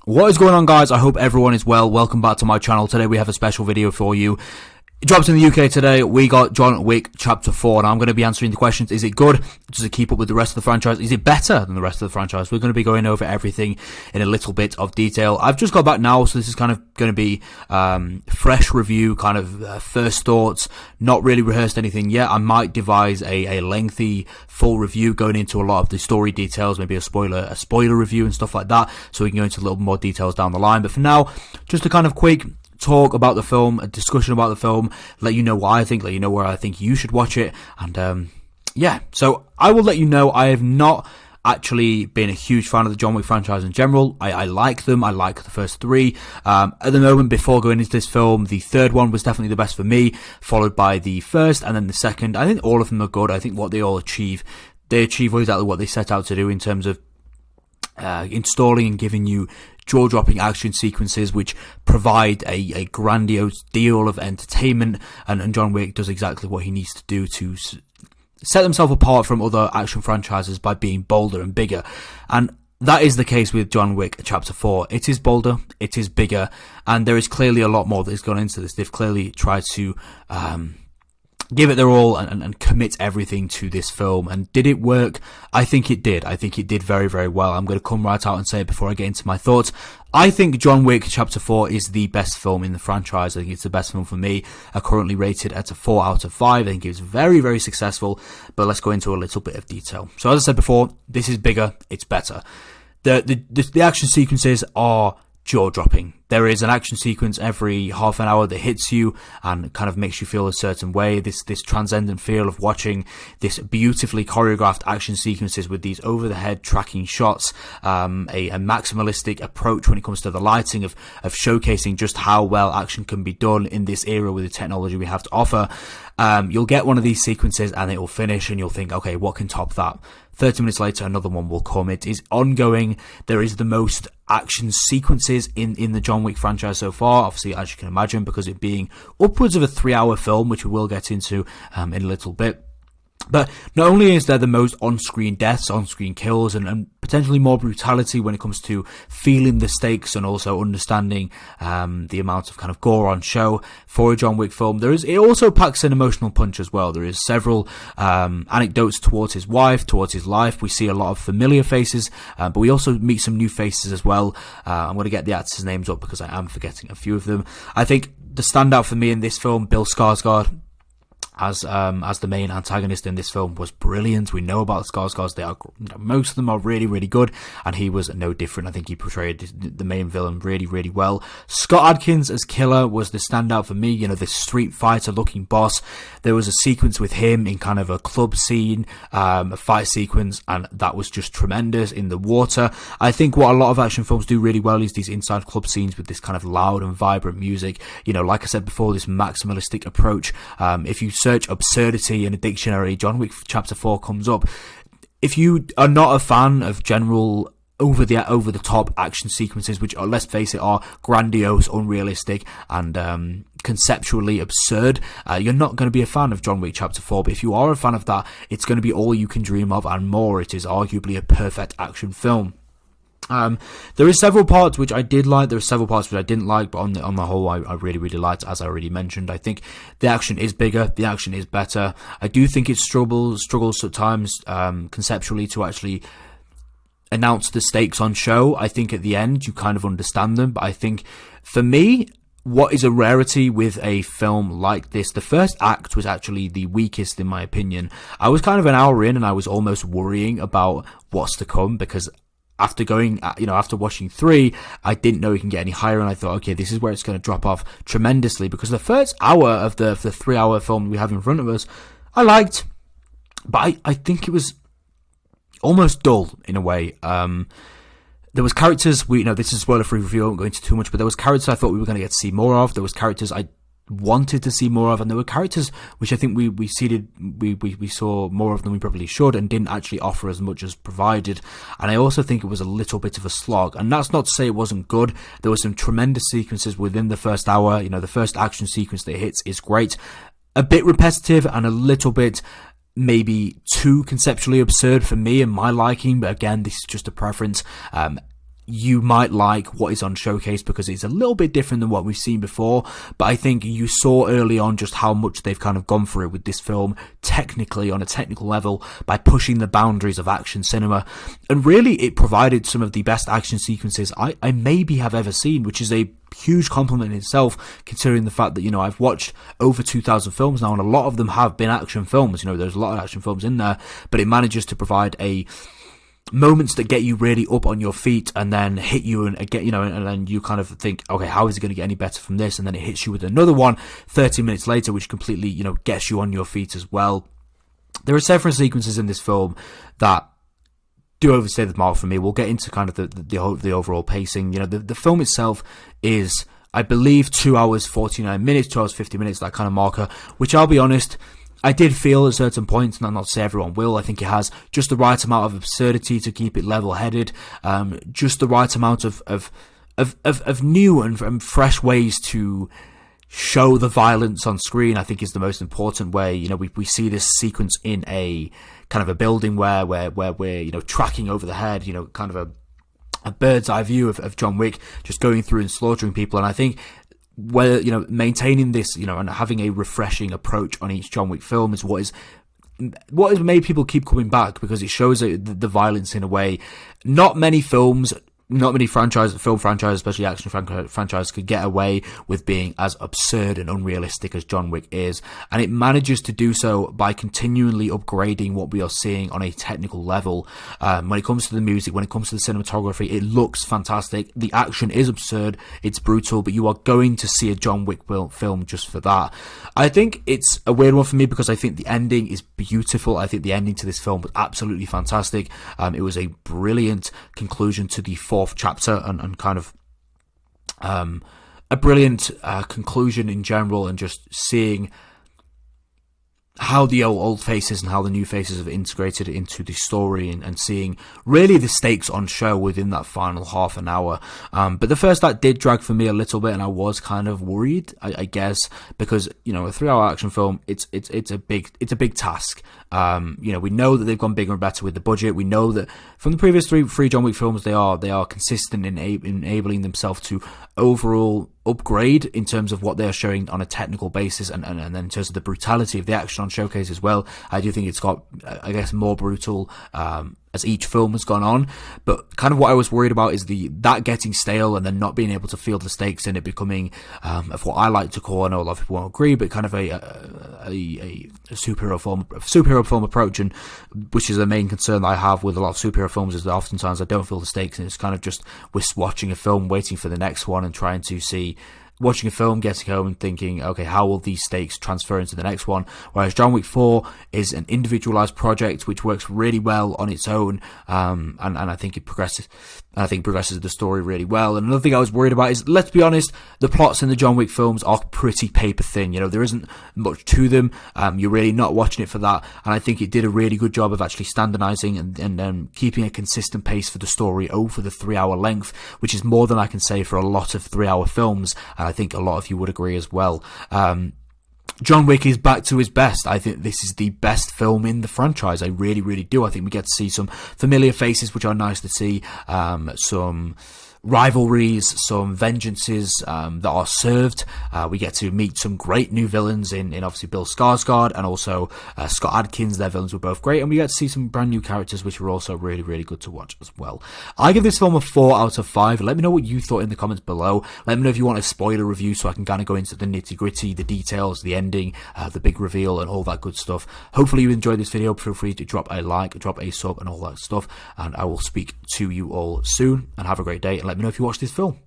What is going on, guys? I hope everyone is well. Welcome back to my channel. Today we have a special video for you. It drops in the UK today. We got John Wick Chapter 4, and I'm going to be answering the questions. Is it good? Does it keep up with the rest of the franchise? Is it better than the rest of the franchise? We're going to be going over everything in a little bit of detail. I've just got back now, so this is kind of going to be fresh review, kind of first thoughts, not really rehearsed anything yet. I might devise a lengthy full review going into a lot of the story details, maybe a spoiler review and stuff like that, so we can go into a little more details down the line. But for now, just a kind of quick talk about the film, a discussion about the film, let you know what I think, let you know where I think you should watch it, and yeah, so I will let you know I have not actually been a huge fan of the John Wick franchise in general. I like them. I like the first three. At the moment, before going into this film, the third one was definitely the best for me, followed by the first and then the second. I think all of them are good. I think what they all achieve, they achieve exactly what they set out to do in terms of installing and giving you jaw-dropping action sequences which provide a grandiose deal of entertainment, and John Wick does exactly what he needs to do to set himself apart from other action franchises by being bolder and bigger. And that is the case with John Wick Chapter 4. It is bolder, it is bigger, and there is clearly a lot more that has gone into this. They've clearly tried to give it their all and commit everything to this film. And did it work? I think it did. I think it did very, very well. I'm going to come right out and say it before I get into my thoughts. I think John Wick Chapter 4 is the best film in the franchise. I think it's the best film for me. I currently rated at a 4 out of 5. I think it was very, very successful, but let's go into a little bit of detail. So as I said before, this is bigger, it's better. The action sequences are jaw-dropping. There is an action sequence every half an hour that hits you and kind of makes you feel a certain way. This transcendent feel of watching this beautifully choreographed action sequences with these over-the-head tracking shots, a maximalistic approach when it comes to the lighting of showcasing just how well action can be done in this era with the technology we have to offer. You'll get one of these sequences and it will finish and you'll think, okay, what can top that? 30 minutes later, another one will come. It is ongoing. There is the most action sequences in the John Wick franchise so far, obviously, as you can imagine, because it being upwards of a 3-hour film, which we will get into in a little bit. But not only is there the most on-screen deaths, on-screen kills, and potentially more brutality when it comes to feeling the stakes and also understanding the amount of kind of gore on show for a John Wick film, it also packs an emotional punch as well. There is several anecdotes towards his wife, towards his life. We see a lot of familiar faces, but we also meet some new faces as well. I'm going to get the actors' names up because I am forgetting a few of them. I think the standout for me in this film, Bill Skarsgård, as the main antagonist in this film, was brilliant. We know about the Skarsgårds. They are, most of them are really, really good, and he was no different. I think he portrayed the main villain really, really well. Scott Adkins as Killer was the standout for me. You know, this street fighter looking boss. There was a sequence with him in kind of a club scene, a fight sequence, and that was just tremendous in the water. I think what a lot of action films do really well is these inside club scenes with this kind of loud and vibrant music. You know, like I said before, this maximalistic approach. If you search absurdity in a dictionary, John Wick Chapter 4 comes up. If you are not a fan of general over the top action sequences, which are, let's face it, are grandiose, unrealistic, and conceptually absurd, you're not going to be a fan of John Wick Chapter 4. But if you are a fan of that, it's going to be all you can dream of and more. It is arguably a perfect action film. There is several parts which I did like, there are several parts which I didn't like, but on the whole, I really, really liked, as I already mentioned. I think the action is bigger, the action is better. I do think it struggles at times, conceptually, to actually announce the stakes on show. I think at the end, you kind of understand them, but I think, for me, what is a rarity with a film like this, the first act was actually the weakest in my opinion. I was kind of an hour in and I was almost worrying about what's to come, because after watching 3, I didn't know it can get any higher, and I thought, okay, this is where it's going to drop off tremendously, because the first hour of the 3-hour film we have in front of us, I liked, but I think it was almost dull in a way. There was characters, this is a spoiler-free review, I won't go into too much, but there was characters I thought we were going to get to see more of. There was characters I wanted to see more of, and there were characters which I think we saw more of than we probably should, and didn't actually offer as much as provided. And I also think it was a little bit of a slog, and that's not to say it wasn't good. There were some tremendous sequences within the first hour. The first action sequence that hits is great, a bit repetitive and a little bit maybe too conceptually absurd for me and my liking, but again, this is just a preference. you might like what is on Showcase because it's a little bit different than what we've seen before, but I think you saw early on just how much they've kind of gone through with this film technically, on a technical level, by pushing the boundaries of action cinema, and really it provided some of the best action sequences I maybe have ever seen, which is a huge compliment in itself, considering the fact that, you know, I've watched over 2,000 films now, and a lot of them have been action films. You know, there's a lot of action films in there, but it manages to provide moments that get you really up on your feet and then hit you and get, you know, and then you kind of think, okay, how is it going to get any better from this? And then it hits you with another one 30 minutes later, which completely, you know, gets you on your feet as well. There are several sequences in this film that do overstay the mark for me. We'll get into kind of the overall pacing. You know, the film itself is, I believe, 2 hours 49 minutes, 2 hours 50 minutes, that kind of marker, which I'll be honest, I did feel at certain points, and I'm not saying everyone will, I think it has just the right amount of absurdity to keep it level-headed, just the right amount of new and fresh ways to show the violence on screen, I think is the most important way. You know, we see this sequence in a kind of a building where we're, you know, tracking over the head, you know, kind of a bird's eye view of John Wick just going through and slaughtering people. And I think whether, you know, maintaining this, you know, and having a refreshing approach on each John Wick film is what has made people keep coming back, because it shows the violence in a way not many film franchises, especially action franchises, could get away with being as absurd and unrealistic as John Wick is. And it manages to do so by continually upgrading what we are seeing on a technical level. When it comes to the music, when it comes to the cinematography, it looks fantastic. The action is absurd, it's brutal, but you are going to see a John Wick film just for that. I think it's a weird one for me because I think the ending is beautiful. I think the ending to this film was absolutely fantastic. It was a brilliant conclusion to the fourth chapter, and kind of a brilliant conclusion in general, and just seeing how the old faces and how the new faces have integrated into the story, and seeing really the stakes on show within that final half an hour. But the first act did drag for me a little bit, and I was kind of worried, I guess, because, you know, a 3-hour action film, it's a big task. You know, we know that they've gone bigger and better with the budget. We know that from the previous three John Wick films, they are consistent in enabling themselves to overall upgrade in terms of what they are showing on a technical basis, and then in terms of the brutality of the action on Showcase as well. I do think it's got, I guess, more brutal as each film has gone on. But kind of what I was worried about is that getting stale, and then not being able to feel the stakes, and it becoming of what I like to call, I know a lot of people won't agree, but kind of a superhero film approach, and which is the main concern that I have with a lot of superhero films, is that oftentimes I don't feel the stakes, and it's kind of just we're watching a film, waiting for the next one, and trying to see, watching a film, getting home and thinking, okay, how will these stakes transfer into the next one? Whereas John Wick 4 is an individualized project which works really well on its own, and I think it progresses. I think progresses the story really well. And another thing I was worried about is, let's be honest, the plots in the John Wick films are pretty paper thin. You know, there isn't much to them. You're really not watching it for that. And I think it did a really good job of actually standardizing and keeping a consistent pace for the story over the 3-hour length, which is more than I can say for a lot of 3-hour films. And I think a lot of you would agree as well. John Wick is back to his best. I think this is the best film in the franchise. I really, really do. I think we get to see some familiar faces, which are nice to see. Some rivalries, some vengeances that are served. We get to meet some great new villains in obviously Bill Skarsgård and also Scott Adkins. Their villains were both great, and we get to see some brand new characters which were also really, really good to watch as well. I give this film a 4 out of 5. Let me know what you thought in the comments below. Let me know if you want a spoiler review so I can kind of go into the nitty gritty, the details, the ending, the big reveal, and all that good stuff. Hopefully you enjoyed this video. Feel free to drop a like, drop a sub, and all that stuff, and I will speak to you all soon, and have a great day, and let me know if you watched this film.